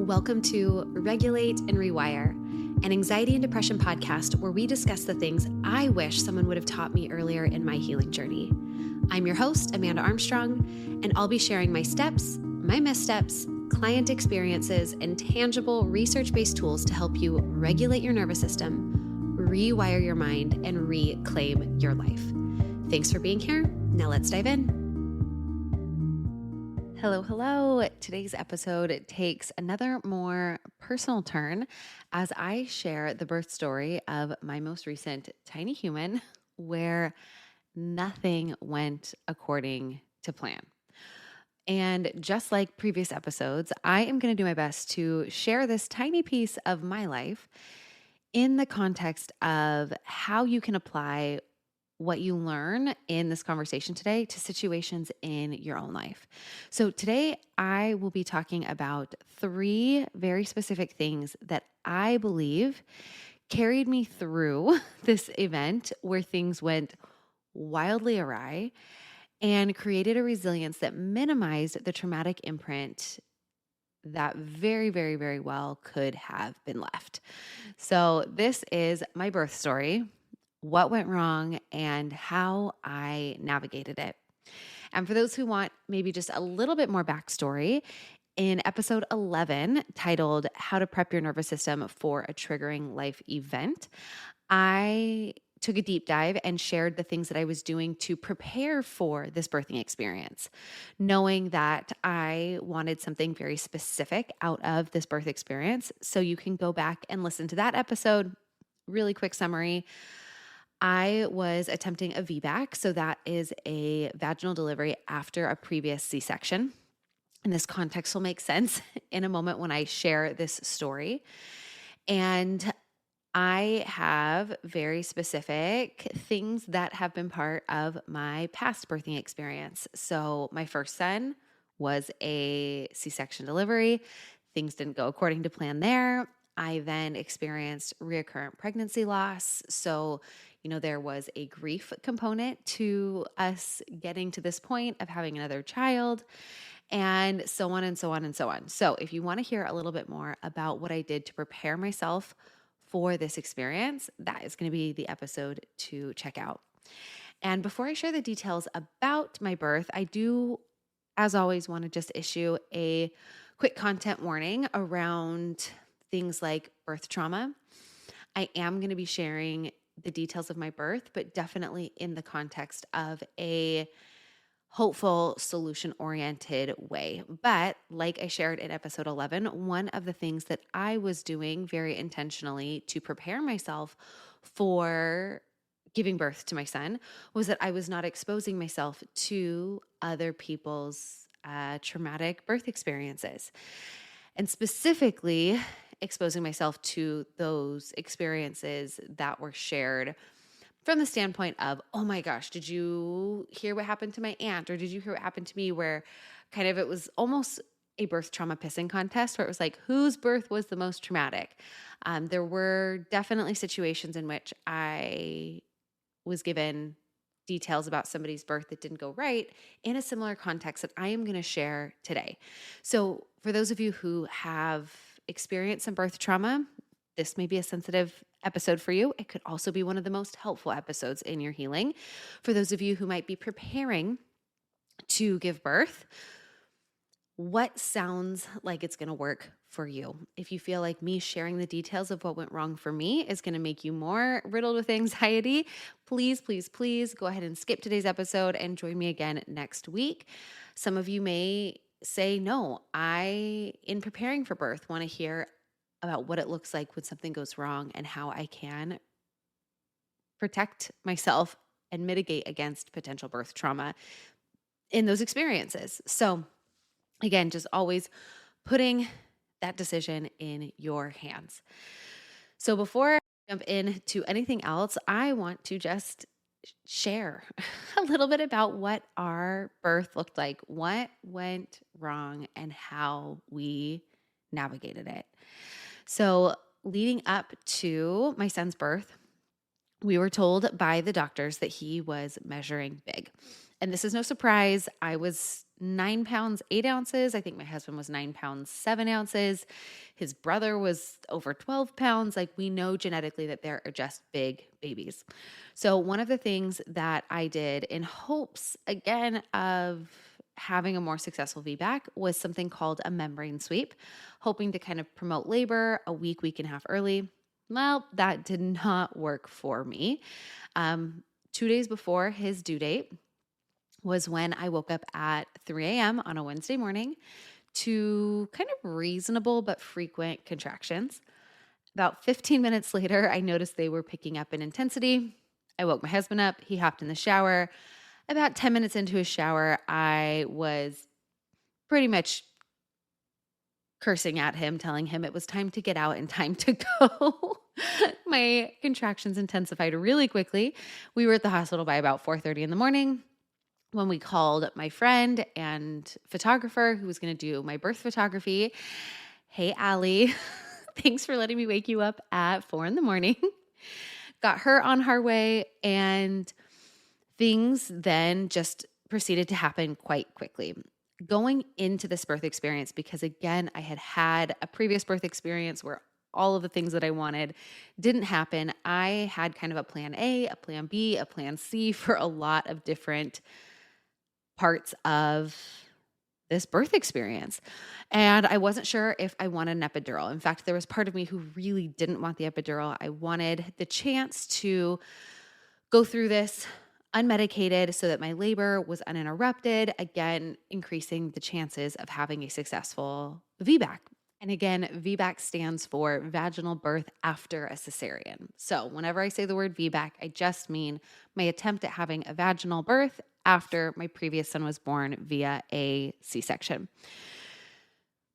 Welcome to Regulate and Rewire, an anxiety and depression podcast where we discuss the things I wish someone would have taught me earlier in my healing journey. I'm your host, Amanda Armstrong, and I'll be sharing my steps, my missteps, client experiences, and tangible research-based tools to help you regulate your nervous system, rewire your mind, and reclaim your life. Thanks for being here. Now let's dive in. Hello. Today's episode takes another more personal turn as I share the birth story of my most recent tiny human where nothing went according to plan. And just like previous episodes, I am going to do my best to share this tiny piece of my life in the context of how you can apply what you learn in this conversation today to situations in your own life. So today I will be talking about 3 very specific things that I believe carried me through this event where things went wildly awry and created a resilience that minimized the traumatic imprint that very well could have been left. So this is my birth story, what went wrong, and how I navigated it. And for those who want maybe just a little bit more backstory, in episode 11, titled How to Prep Your Nervous System for a Triggering Life Event, I took a deep dive and shared the things that I was doing to prepare for this birthing experience, knowing that I wanted something very specific out of this birth experience. So you can go back and listen to that episode. Really quick summary. I was attempting a VBAC, so that is a vaginal delivery after a previous C-section. And this context will make sense in a moment when I share this story. And I have very specific things that have been part of my past birthing experience. So my first son was a C-section delivery. Things didn't go according to plan there. I then experienced recurrent pregnancy loss. So there was a grief component to us getting to this point of having another child, and so on and so on and so on. So if you want to hear a little bit more about what I did to prepare myself for this experience, that is going to be the episode to check out. And before I share the details about my birth, I do, as always, want to just issue a quick content warning around things like birth trauma. I am going to be sharing the details of my birth, but definitely in the context of a hopeful, solution-oriented way. But like I shared in episode 11, one of the things that I was doing very intentionally to prepare myself for giving birth to my son was that I was not exposing myself to other people's traumatic birth experiences. And specifically, exposing myself to those experiences that were shared from the standpoint of, oh my gosh, did you hear what happened to my aunt? Or did you hear what happened to me? Where kind of it was almost a birth trauma pissing contest where it was like, whose birth was the most traumatic? There were definitely situations in which I was given details about somebody's birth that didn't go right in a similar context that I am going to share today. So for those of you who have experienced some birth trauma, this may be a sensitive episode for you. It could also be one of the most helpful episodes in your healing. For those of you who might be preparing to give birth, what sounds like it's going to work for you? If you feel like me sharing the details of what went wrong for me is going to make you more riddled with anxiety, please go ahead and skip today's episode and join me again next week. Some of you may say, no, in preparing for birth, want to hear about what it looks like when something goes wrong and how I can protect myself and mitigate against potential birth trauma in those experiences. So again, just always putting that decision in your hands. So before I jump into anything else, I want to just share a little bit about what our birth looked like, what went wrong, and how we navigated it. So leading up to my son's birth, we were told by the doctors that he was measuring big. And this is no surprise. I was 9 pounds, 8 ounces. I think my husband was 9 pounds, 7 ounces. His brother was over 12 pounds. Like, we know genetically that they're just big babies. So one of the things that I did in hopes, again, of having a more successful VBAC was something called a membrane sweep, hoping to kind of promote labor a week and a half early. Well, that did not work for me. 2 days before his due date was when I woke up at 3 a.m. on a Wednesday morning to kind of reasonable but frequent contractions. About 15 minutes later, I noticed they were picking up in intensity. I woke my husband up. He hopped in the shower. About 10 minutes into his shower, I was pretty much cursing at him, telling him it was time to get out and time to go. My contractions intensified really quickly. We were at the hospital by about 4:30 in the morning when we called my friend and photographer who was going to do my birth photography. Hey, Allie, thanks for letting me wake you up at 4 in the morning. Got her on her way, and things then just proceeded to happen quite quickly. Going into this birth experience, because again, I had had a previous birth experience where all of the things that I wanted didn't happen. I had kind of a plan A, a plan B, a plan C for a lot of different parts of this birth experience. And I wasn't sure if I wanted an epidural. In fact, there was part of me who really didn't want the epidural. I wanted the chance to go through this unmedicated so that my labor was uninterrupted, again, increasing the chances of having a successful VBAC. And again, VBAC stands for vaginal birth after a cesarean. So whenever I say the word VBAC, I just mean my attempt at having a vaginal birth after my previous son was born via a C-section.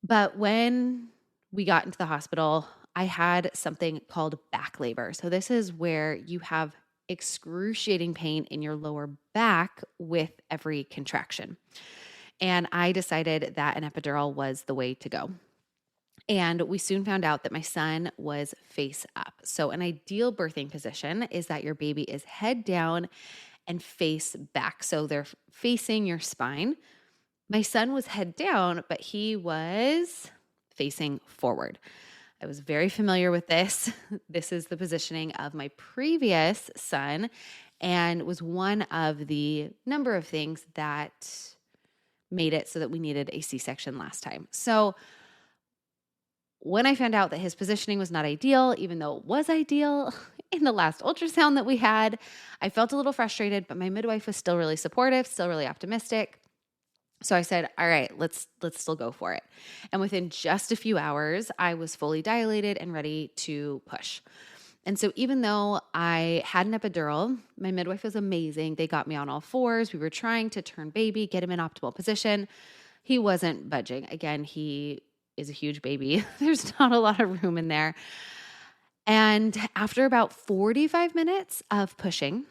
But when we got into the hospital, I had something called back labor. So this is where you have excruciating pain in your lower back with every contraction. And I decided that an epidural was the way to go. And we soon found out that my son was face up. So an ideal birthing position is that your baby is head down and face back. So they're facing your spine. My son was head down, but he was facing forward. I was very familiar with this. This is the positioning of my previous son and was one of the number of things that made it so that we needed a C-section last time. So when I found out that his positioning was not ideal, even though it was ideal in the last ultrasound that we had, I felt a little frustrated, but my midwife was still really supportive, still really optimistic. So I said, all right, let's still go for it. And within just a few hours, I was fully dilated and ready to push. And so even though I had an epidural, my midwife was amazing. They got me on all fours. We were trying to turn baby, get him in optimal position. He wasn't budging. Again, he is a huge baby. There's not a lot of room in there. And after about 45 minutes of pushing,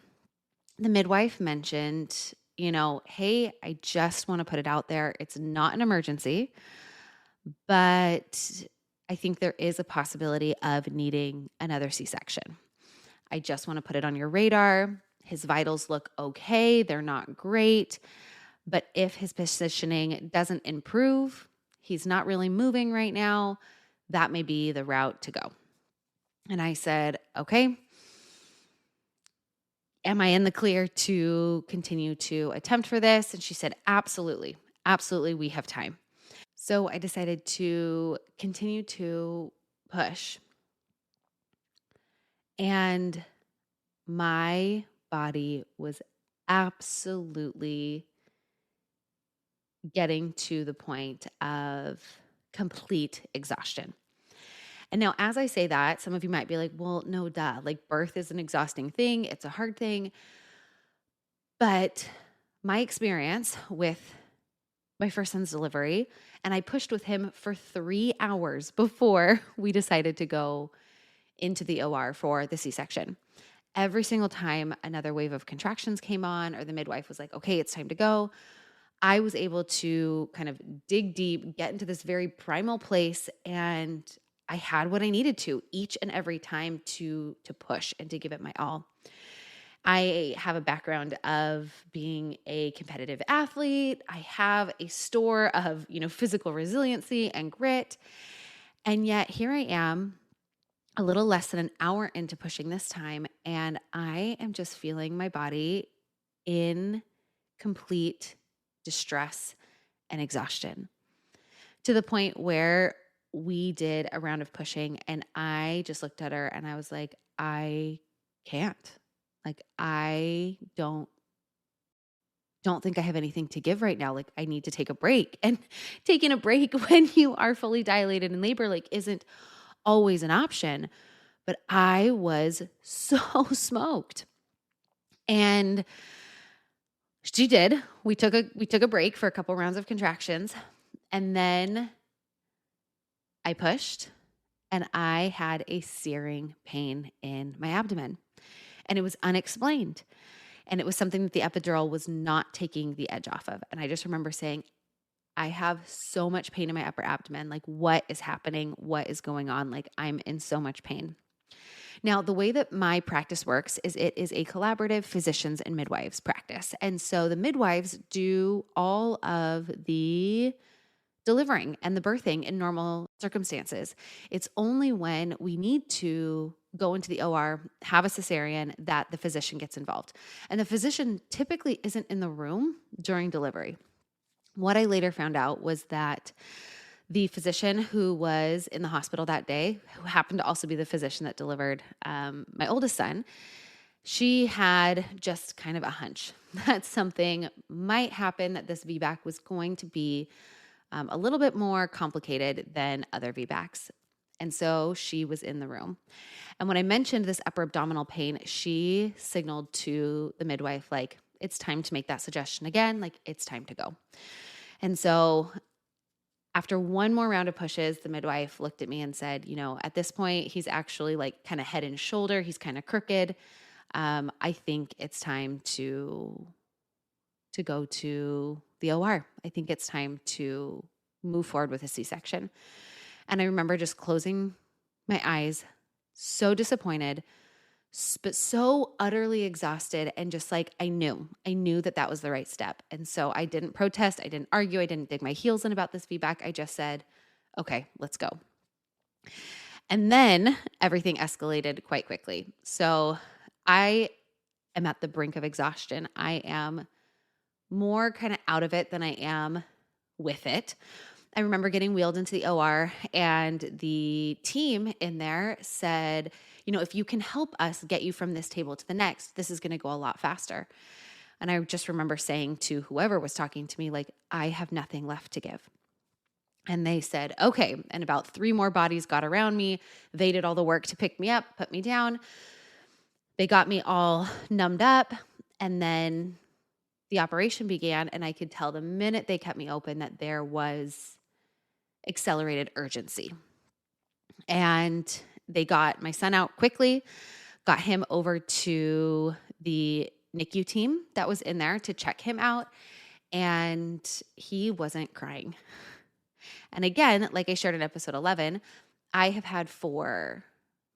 the midwife mentioned, hey, I just want to put it out there. It's not an emergency, but I think there is a possibility of needing another C-section. I just want to put it on your radar. His vitals look okay. They're not great. But if his positioning doesn't improve, he's not really moving right now, that may be the route to go. And I said, okay, am I in the clear to continue to attempt for this? And she said, absolutely, we have time. So I decided to continue to push. And my body was absolutely getting to the point of complete exhaustion. And now, as I say that, some of you might be like, well, no, duh. Like, birth is an exhausting thing. It's a hard thing. But my experience with my first son's delivery, and I pushed with him for 3 hours before we decided to go into the OR for the C-section. Every single time another wave of contractions came on, or the midwife was like, okay, it's time to go, I was able to kind of dig deep, get into this very primal place, and I had what I needed to each and every time to push and to give it my all. I have a background of being a competitive athlete. I have a store of, physical resiliency and grit. And yet here I am, a little less than an hour into pushing this time, and I am just feeling my body in complete distress and exhaustion, to the point where we did a round of pushing and I just looked at her and I was like, I can't. Like, I don't think I have anything to give right now. Like, I need to take a break. And taking a break when you are fully dilated in labor, like, isn't always an option. But I was so smoked. And she did. We took a break for a couple rounds of contractions. And then I pushed and I had a searing pain in my abdomen. And it was unexplained. And it was something that the epidural was not taking the edge off of. And I just remember saying, I have so much pain in my upper abdomen. Like, what is happening? What is going on? Like, I'm in so much pain. Now, the way that my practice works is it is a collaborative physicians and midwives practice. And so the midwives do all of the delivering and the birthing in normal circumstances. It's only when we need to go into the OR, have a cesarean, that the physician gets involved. And the physician typically isn't in the room during delivery. What I later found out was that the physician who was in the hospital that day, who happened to also be the physician that delivered my oldest son, she had just kind of a hunch that something might happen, that this VBAC was going to be a little bit more complicated than other VBACs. And so she was in the room. And when I mentioned this upper abdominal pain, she signaled to the midwife, like, it's time to make that suggestion again, like, it's time to go. And so after one more round of pushes, the midwife looked at me and said, at this point, he's actually like kind of head and shoulder. He's kind of crooked. I think it's time to go to the OR. I think it's time to move forward with a C-section. And I remember just closing my eyes, so disappointed, but so utterly exhausted, and just like, I knew that was the right step. And so I didn't protest. I didn't argue. I didn't dig my heels in about this feedback. I just said, okay, let's go. And then everything escalated quite quickly. So I am at the brink of exhaustion. I am more kind of out of it than I am with it. I remember getting wheeled into the OR, and the team in there said, if you can help us get you from this table to the next, this is going to go a lot faster. And I just remember saying to whoever was talking to me, like, I have nothing left to give. And they said, okay. And about 3 more bodies got around me. They did all the work to pick me up, put me down. They got me all numbed up. And then the operation began. And I could tell the minute they kept me open that there was accelerated urgency. And they got my son out quickly, got him over to the NICU team that was in there to check him out. And he wasn't crying. And again, like I shared in episode 11, I have had 4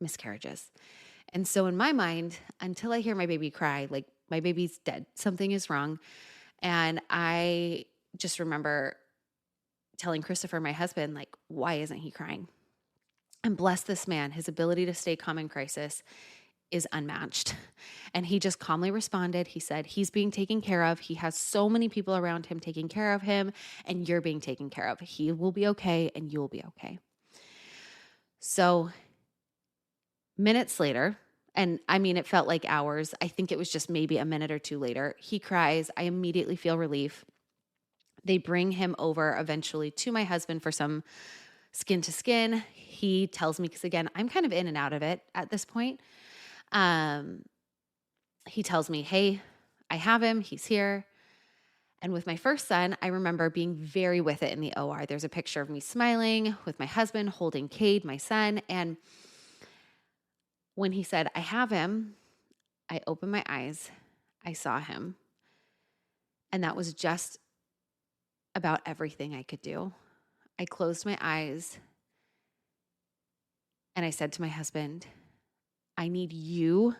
miscarriages. And so in my mind, until I hear my baby cry, like, my baby's dead, something is wrong. And I just remember telling Christopher, my husband, like, why isn't he crying? And bless this man, his ability to stay calm in crisis is unmatched. And he just calmly responded. He said, he's being taken care of. He has so many people around him taking care of him, and you're being taken care of. He will be okay, and you'll be okay. So minutes later, and I mean, it felt like hours. I think it was just maybe a minute or 2 later, he cries. I immediately feel relief. They bring him over eventually to my husband for some skin to skin. He tells me, because again, I'm kind of in and out of it at this point. He tells me, hey, I have him. He's here. And with my first son, I remember being very with it in the OR. There's a picture of me smiling with my husband holding Cade, my son. And when he said, I have him, I opened my eyes. I saw him. And that was just about everything I could do. I closed my eyes and I said to my husband, I need you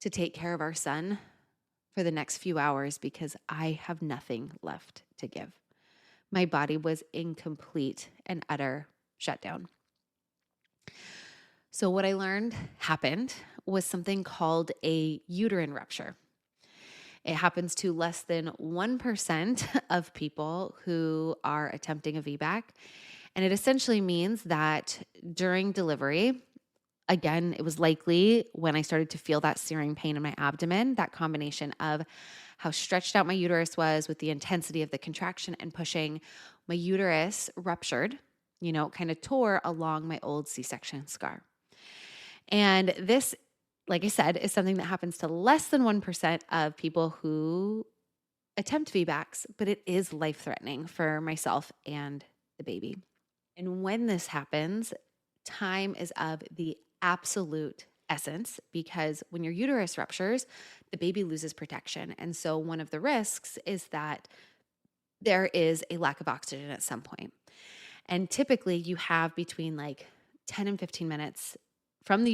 to take care of our son for the next few hours because I have nothing left to give. My body was in complete and utter shutdown. So, what I learned happened was something called a uterine rupture. It happens to less than 1% of people who are attempting a VBAC. And it essentially means that during delivery, again, it was likely when I started to feel that searing pain in my abdomen, that combination of how stretched out my uterus was with the intensity of the contraction and pushing, my uterus ruptured, kind of tore along my old C-section scar. And this, like I said, is something that happens to less than 1% of people who attempt VBACs, but it is life-threatening for myself and the baby. And when this happens, time is of the absolute essence because when your uterus ruptures, the baby loses protection. And so one of the risks is that there is a lack of oxygen at some point. And typically you have between like 10 and 15 minutes from the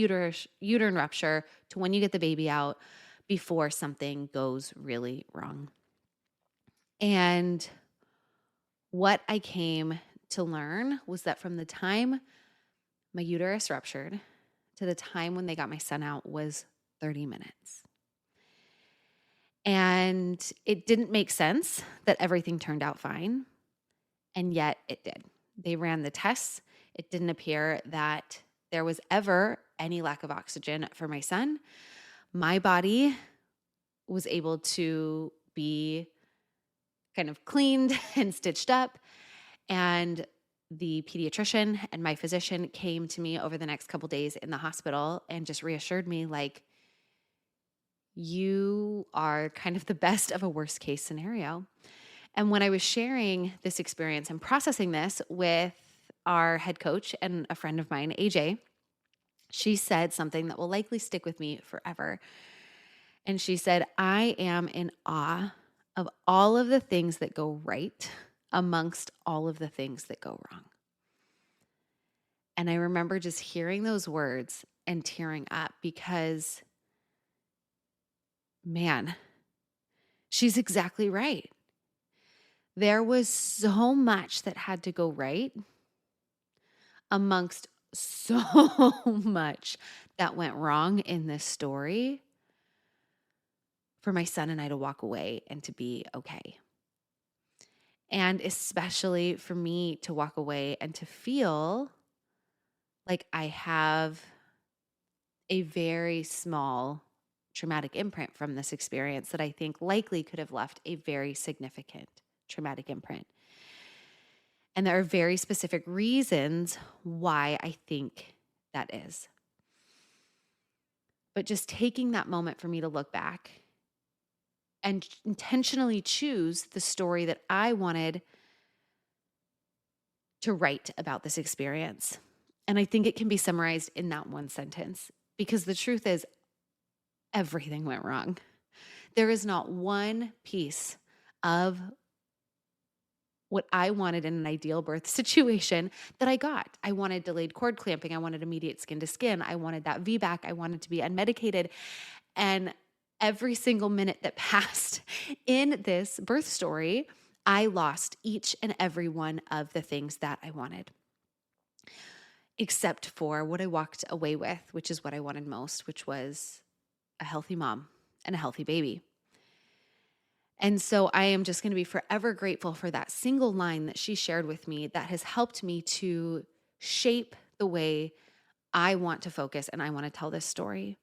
uterine rupture to when you get the baby out before something goes really wrong. And what I came to learn was that from the time my uterus ruptured to the time when they got my son out was 30 minutes. And it didn't make sense that everything turned out fine. And yet it did. They ran the tests. It didn't appear that there was ever any lack of oxygen for my son. My body was able to be kind of cleaned and stitched up. And the pediatrician and my physician came to me over the next couple days in the hospital and just reassured me, like, you are kind of the best of a worst case scenario. And when I was sharing this experience and processing this with our head coach and a friend of mine, AJ, she said something that will likely stick with me forever. And she said, I am in awe of all of the things that go right amongst all of the things that go wrong. And I remember just hearing those words and tearing up because, man, she's exactly right. There was so much that had to go right amongst so much that went wrong in this story for my son and I to walk away and to be okay. And especially for me to walk away and to feel like I have a very small traumatic imprint from this experience that I think likely could have left a very significant traumatic imprint. And there are very specific reasons why I think that is. But just taking that moment for me to look back and intentionally choose the story that I wanted to write about this experience. And I think it can be summarized in that one sentence, because the truth is everything went wrong. There is not one piece of what I wanted in an ideal birth situation that I got. I wanted delayed cord clamping. I wanted immediate skin to skin. I wanted that VBAC. I wanted to be unmedicated. And every single minute that passed in this birth story, I lost each and every one of the things that I wanted, except for what I walked away with, which is what I wanted most, which was a healthy mom and a healthy baby. And so I am just going to be forever grateful for that single line that she shared with me that has helped me to shape the way I want to focus and I want to tell this story.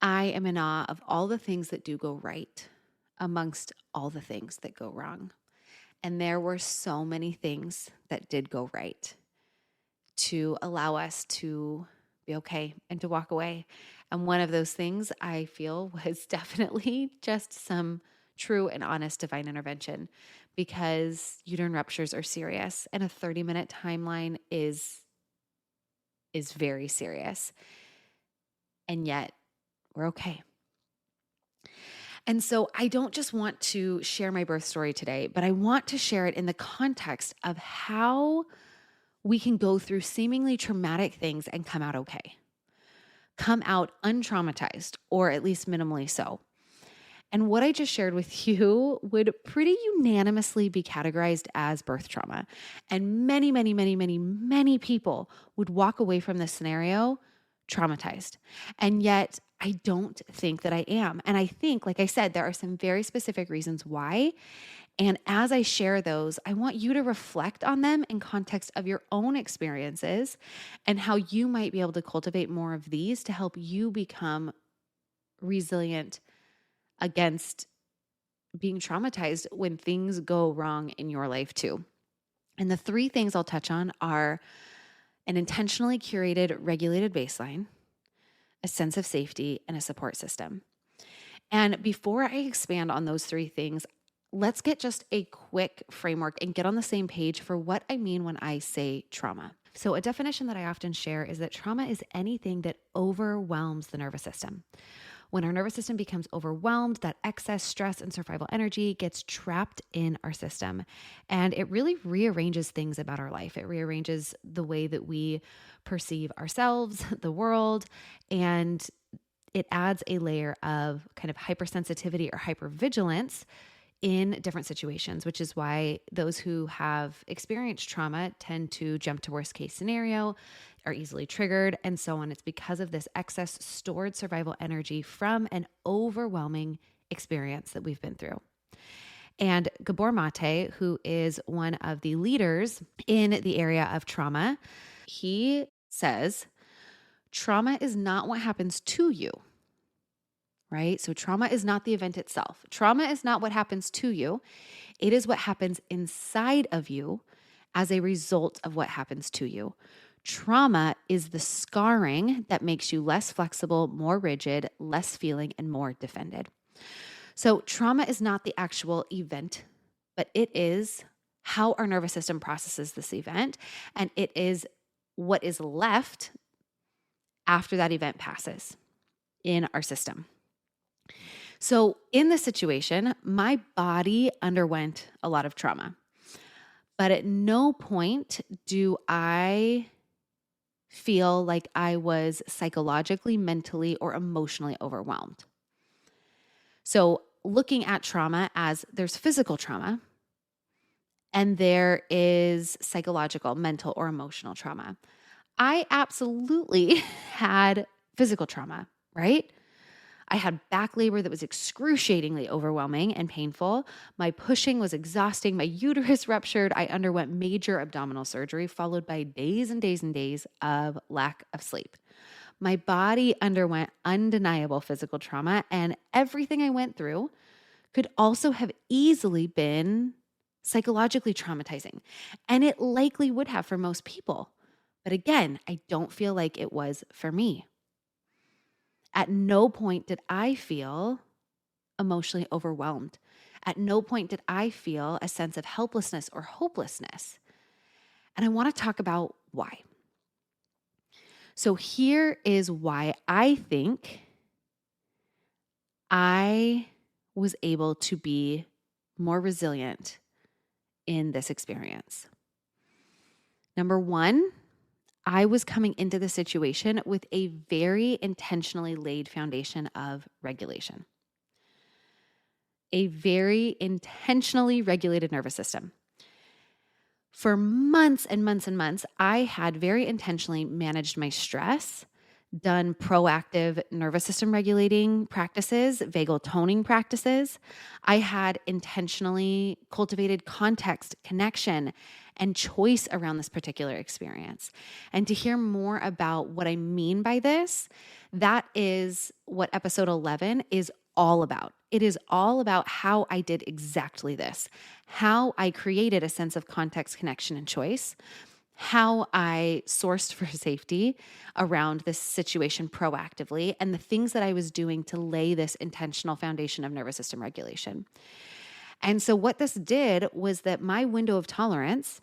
I am in awe of all the things that do go right amongst all the things that go wrong. And there were so many things that did go right to allow us to be okay and to walk away. And one of those things I feel was definitely just some true and honest divine intervention, because uterine ruptures are serious and a 30-minute timeline is very serious. And yet we're okay. And so I don't just want to share my birth story today, but I want to share it in the context of how we can go through seemingly traumatic things and come out okay. come out untraumatized, or at least minimally so. And what I just shared with you would pretty unanimously be categorized as birth trauma. And many, many, many, many, many people would walk away from this scenario traumatized. And yet, I don't think that I am. And I think, like I said, there are some very specific reasons why. And as I share those, I want you to reflect on them in context of your own experiences and how you might be able to cultivate more of these to help you become resilient against being traumatized when things go wrong in your life too. And the three things I'll touch on are an intentionally curated, regulated baseline, a sense of safety, and a support system. And before I expand on those three things, let's get just a quick framework and get on the same page for what I mean when I say trauma. So, a definition that I often share is that trauma is anything that overwhelms the nervous system. When our nervous system becomes overwhelmed, that excess stress and survival energy gets trapped in our system. And it really rearranges things about our life. It rearranges the way that we perceive ourselves, the world, and it adds a layer of kind of hypersensitivity or hypervigilance in different situations, which is why those who have experienced trauma tend to jump to worst case scenario, are easily triggered, and so on. It's because of this excess stored survival energy from an overwhelming experience that we've been through. And Gabor Mate, who is one of the leaders in the area of trauma, he says, trauma is not what happens to you, right? So trauma is not the event itself. Trauma is not what happens to you. It is what happens inside of you as a result of what happens to you. Trauma is the scarring that makes you less flexible, more rigid, less feeling, and more defended. So trauma is not the actual event, but it is how our nervous system processes this event, and it is what is left after that event passes in our system. So in this situation, my body underwent a lot of trauma, but at no point do I feel like I was psychologically, mentally, or emotionally overwhelmed. So looking at trauma as there's physical trauma and there is psychological, mental, or emotional trauma. I absolutely had physical trauma, right? I had back labor that was excruciatingly overwhelming and painful. My pushing was exhausting. My uterus ruptured. I underwent major abdominal surgery, followed by days and days and days of lack of sleep. My body underwent undeniable physical trauma, and everything I went through could also have easily been psychologically traumatizing. And it likely would have for most people. But again, I don't feel like it was for me. At no point did I feel emotionally overwhelmed. At no point did I feel a sense of helplessness or hopelessness. And I want to talk about why. So here is why I think I was able to be more resilient in this experience. Number one, I was coming into the situation with a very intentionally laid foundation of regulation, a very intentionally regulated nervous system. For months and months and months, I had very intentionally managed my stress, done proactive nervous system regulating practices, vagal toning practices. I had intentionally cultivated context, connection, and choice around this particular experience. And to hear more about what I mean by this, that is what episode 11 is all about. It is all about how I did exactly this, how I created a sense of context, connection, and choice, how I sourced for safety around this situation proactively, and the things that I was doing to lay this intentional foundation of nervous system regulation. And so what this did was that my window of tolerance,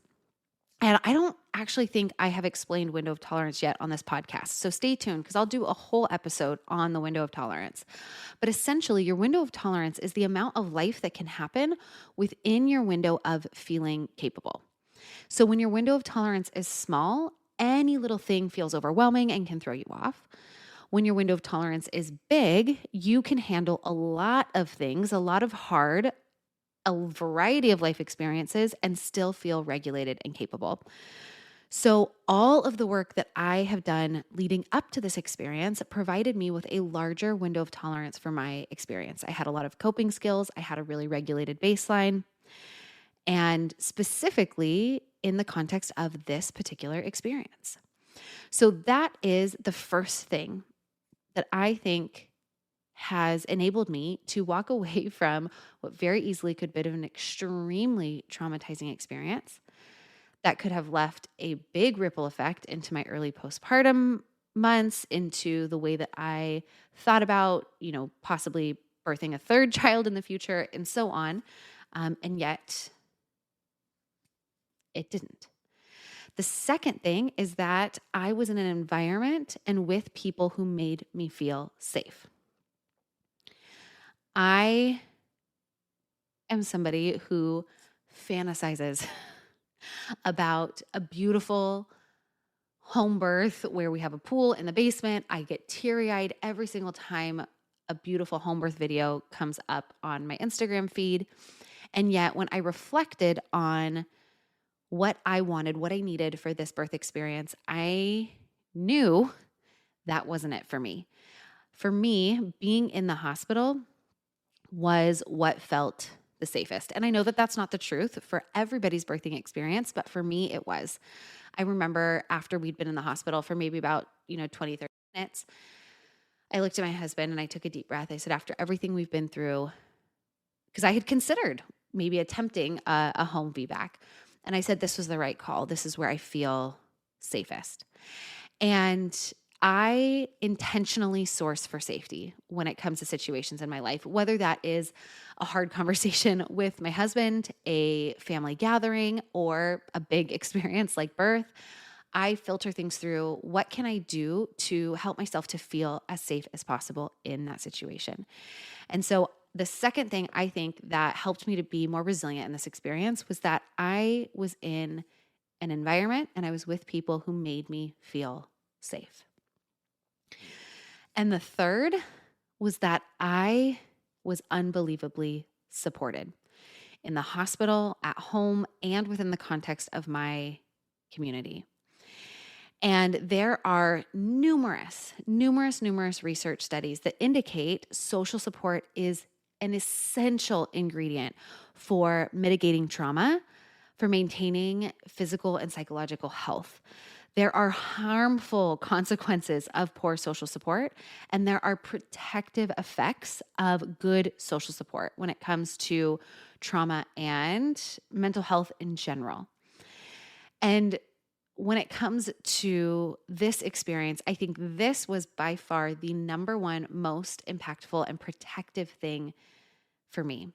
and I don't actually think I have explained window of tolerance yet on this podcast. So stay tuned because I'll do a whole episode on the window of tolerance. But essentially, your window of tolerance is the amount of life that can happen within your window of feeling capable. So when your window of tolerance is small, any little thing feels overwhelming and can throw you off. when your window of tolerance is big, you can handle a lot of things, a lot of hard, a variety of life experiences, and still feel regulated and capable. So, all of the work that I have done leading up to this experience provided me with a larger window of tolerance for my experience. I had a lot of coping skills, I had a really regulated baseline, and specifically in the context of this particular experience. So, that is the first thing that I think has enabled me to walk away from what very easily could have been an extremely traumatizing experience that could have left a big ripple effect into my early postpartum months, into the way that I thought about, possibly birthing a third child in the future, and so on. And yet it didn't. The second thing is that I was in an environment and with people who made me feel safe. I am somebody who fantasizes about a beautiful home birth where we have a pool in the basement. I get teary-eyed every single time a beautiful home birth video comes up on my Instagram feed. And yet when I reflected on what I wanted, what I needed for this birth experience, I knew that wasn't it for me. For me, being in the hospital was what felt the safest. And I know that that's not the truth for everybody's birthing experience, but for me, it was. I remember after we'd been in the hospital for maybe about, 20, 30 minutes, I looked at my husband and I took a deep breath. I said, after everything we've been through, because I had considered maybe attempting a home VBAC. And I said, this was the right call. This is where I feel safest. And I intentionally source for safety when it comes to situations in my life, whether that is a hard conversation with my husband, a family gathering, or a big experience like birth. I filter things through what can I do to help myself to feel as safe as possible in that situation. And so the second thing I think that helped me to be more resilient in this experience was that I was in an environment and I was with people who made me feel safe. And the third was that I was unbelievably supported in the hospital, at home, and within the context of my community. And there are numerous research studies that indicate social support is an essential ingredient for mitigating trauma, for maintaining physical and psychological health. There are harmful consequences of poor social support, and there are protective effects of good social support when it comes to trauma and mental health in general. And when it comes to this experience, I think this was by far the number one most impactful and protective thing for me.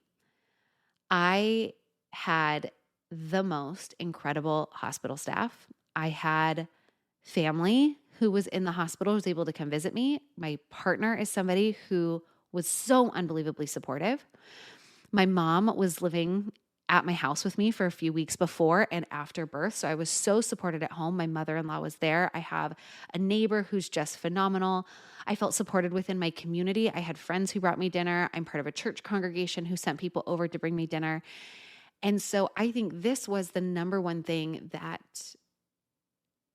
I had the most incredible hospital staff. I had family who was in the hospital, was able to come visit me. My partner is somebody who was so unbelievably supportive. My mom was living at my house with me for a few weeks before and after birth. So I was so supported at home. My mother-in-law was there. I have a neighbor who's just phenomenal. I felt supported within my community. I had friends who brought me dinner. I'm part of a church congregation who sent people over to bring me dinner. And so I think this was the number one thing that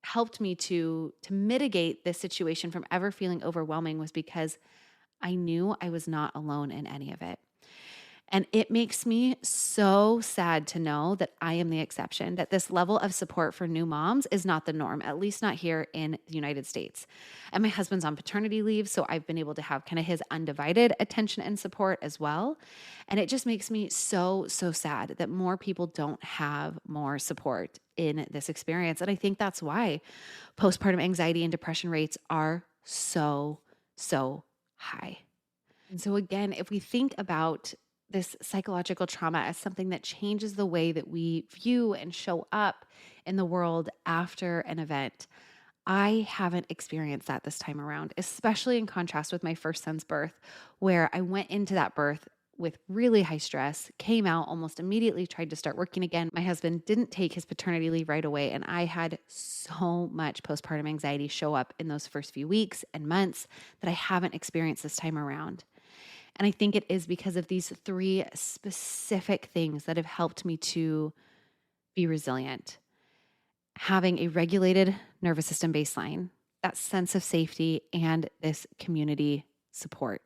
helped me to mitigate this situation from ever feeling overwhelming, was because I knew I was not alone in any of it. And it makes me so sad to know that I am the exception, that this level of support for new moms is not the norm, at least not here in the United States. And my husband's on paternity leave, so I've been able to have kind of his undivided attention and support as well. And it just makes me so sad that more people don't have more support in this experience. And I think that's why postpartum anxiety and depression rates are so high. And so again, if we think about this psychological trauma as something that changes the way that we view and show up in the world after an event, I haven't experienced that this time around, especially in contrast with my first son's birth, where I went into that birth with really high stress, came out almost immediately, tried to start working again. My husband didn't take his paternity leave right away. And I had so much postpartum anxiety show up in those first few weeks and months that I haven't experienced this time around. And I think it is because of these three specific things that have helped me to be resilient. Having a regulated nervous system baseline, that sense of safety, and this community support.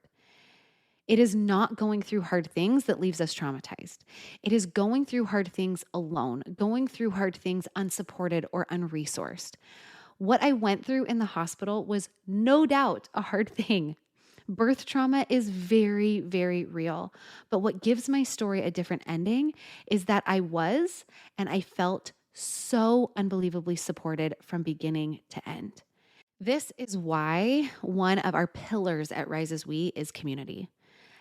It is not going through hard things that leaves us traumatized. It is going through hard things alone, going through hard things unsupported or unresourced. What I went through in the hospital was no doubt a hard thing. Birth trauma is very, very real. But what gives my story a different ending is that I was and I felt so unbelievably supported from beginning to end. This is why one of our pillars at Rise as We is community.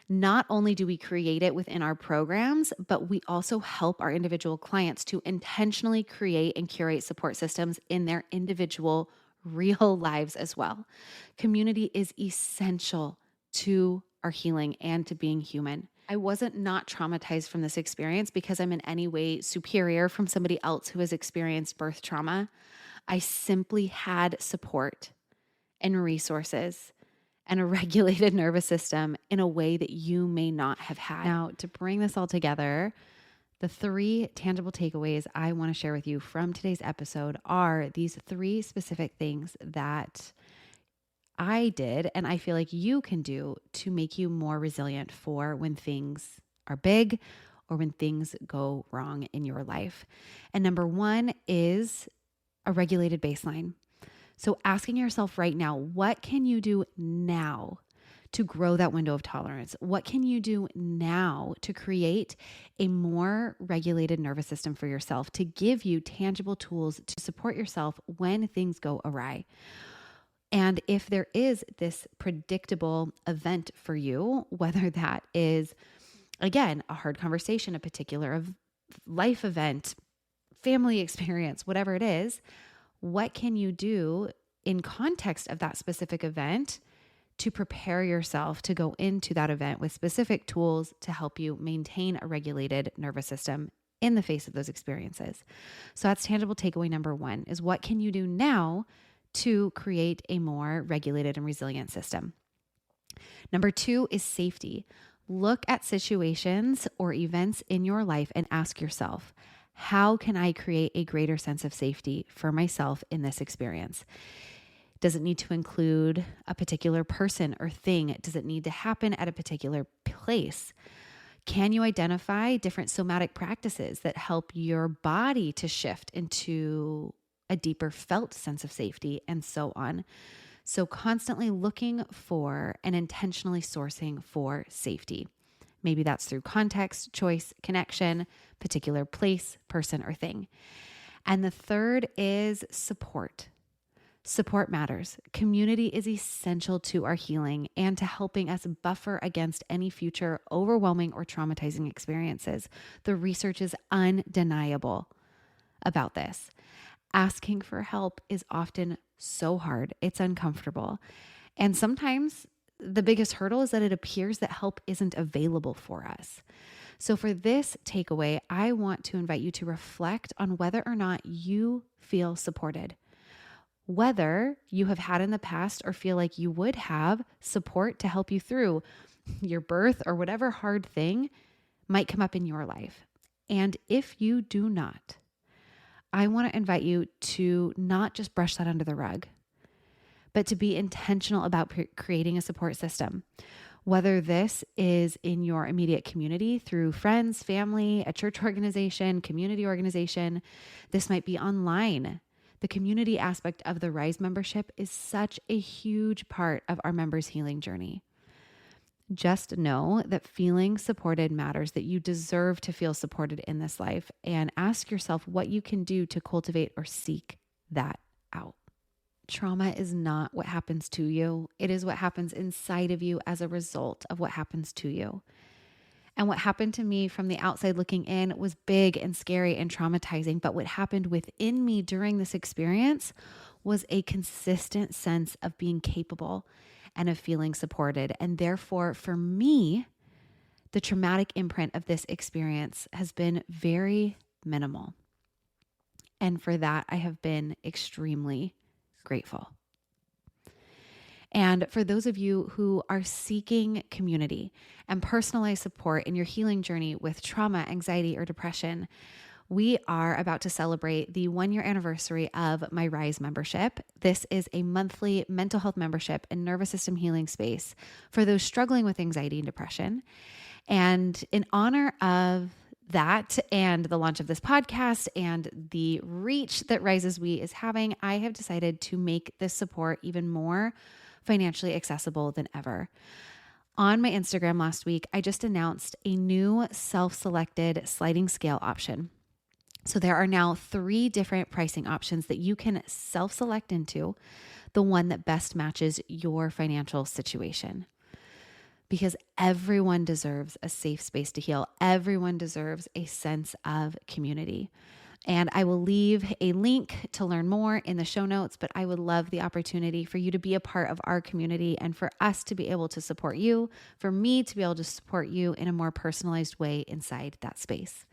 Not only do we create it within our programs, but we also help our individual clients to intentionally create and curate support systems in their individual real lives as well. Community is essential to our healing and to being human. I wasn't not traumatized from this experience because I'm in any way superior from somebody else who has experienced birth trauma. I simply had support and resources and a regulated nervous system in a way that you may not have had. Now, to bring this all together, the three tangible takeaways I want to share with you from today's episode are these three specific things that I did and I feel like you can do to make you more resilient for when things are big or when things go wrong in your life. And number one is a regulated baseline. So asking yourself right now, what can you do now to grow that window of tolerance? What can you do now to create a more regulated nervous system for yourself, to give you tangible tools to support yourself when things go awry? And if there is this predictable event for you, whether that is, again, a hard conversation, a particular life event, family experience, whatever it is, what can you do in context of that specific event to prepare yourself to go into that event with specific tools to help you maintain a regulated nervous system in the face of those experiences? So that's tangible takeaway number one, is what can you do now to create a more regulated and resilient system? Number two is safety. Look at situations or events in your life and ask yourself, how can I create a greater sense of safety for myself in this experience? Does it need to include a particular person or thing? Does it need to happen at a particular place? Can you identify different somatic practices that help your body to shift into a deeper felt sense of safety, and so on? So constantly looking for and intentionally sourcing for safety. Maybe that's through context, choice, connection, particular place, person, or thing. And the third is support. Support matters. Community is essential to our healing and to helping us buffer against any future overwhelming or traumatizing experiences. The research is undeniable about this. Asking for help is often so hard. It's uncomfortable. And sometimes the biggest hurdle is that it appears that help isn't available for us. So for this takeaway, I want to invite you to reflect on whether or not you feel supported, whether you have had in the past or feel like you would have support to help you through your birth or whatever hard thing might come up in your life. And if you do not, I want to invite you to not just brush that under the rug, but to be intentional about creating a support system. Whether this is in your immediate community through friends, family, a church organization, community organization, this might be online. The community aspect of the Rise membership is such a huge part of our members' healing journey. Just know that feeling supported matters, that you deserve to feel supported in this life, and ask yourself what you can do to cultivate or seek that out. Trauma is not what happens to you. It is what happens inside of you as a result of what happens to you. And what happened to me from the outside looking in was big and scary and traumatizing. But what happened within me during this experience was a consistent sense of being capable and of feeling supported. And therefore, for me the traumatic imprint of this experience has been very minimal. And for that, I have been extremely grateful. And for those of you who are seeking community and personalized support in your healing journey with trauma, anxiety, or depression, we are about to celebrate the 1-year anniversary of my Rise membership. This is a monthly mental health membership and nervous system healing space for those struggling with anxiety and depression. And in honor of that and the launch of this podcast and the reach that Rise as We is having, I have decided to make this support even more financially accessible than ever. On my Instagram last week, I just announced a new self-selected sliding scale option. So there are now 3 different pricing options that you can self-select into, the one that best matches your financial situation. Because everyone deserves a safe space to heal. Everyone deserves a sense of community. And I will leave a link to learn more in the show notes, but I would love the opportunity for you to be a part of our community and for us to be able to support you, for me to be able to support you in a more personalized way inside that space.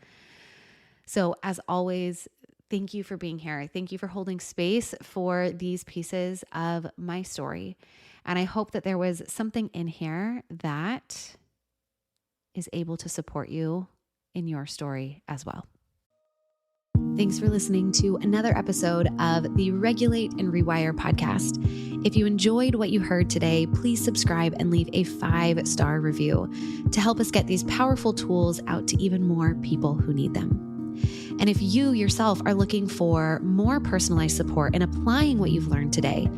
So as always, thank you for being here. Thank you for holding space for these pieces of my story. And I hope that there was something in here that is able to support you in your story as well. Thanks for listening to another episode of the Regulate and Rewire podcast. If you enjoyed what you heard today, please subscribe and leave a 5-star review to help us get these powerful tools out to even more people who need them. And if you yourself are looking for more personalized support in applying what you've learned today,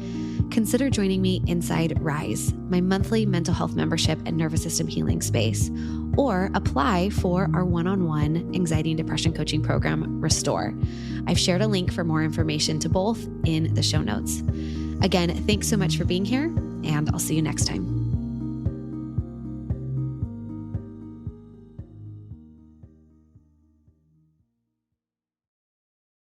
consider joining me inside Rise, my monthly mental health membership and nervous system healing space, or apply for our one-on-one anxiety and depression coaching program, Restore. I've shared a link for more information to both in the show notes. Again, thanks so much for being here, and I'll see you next time.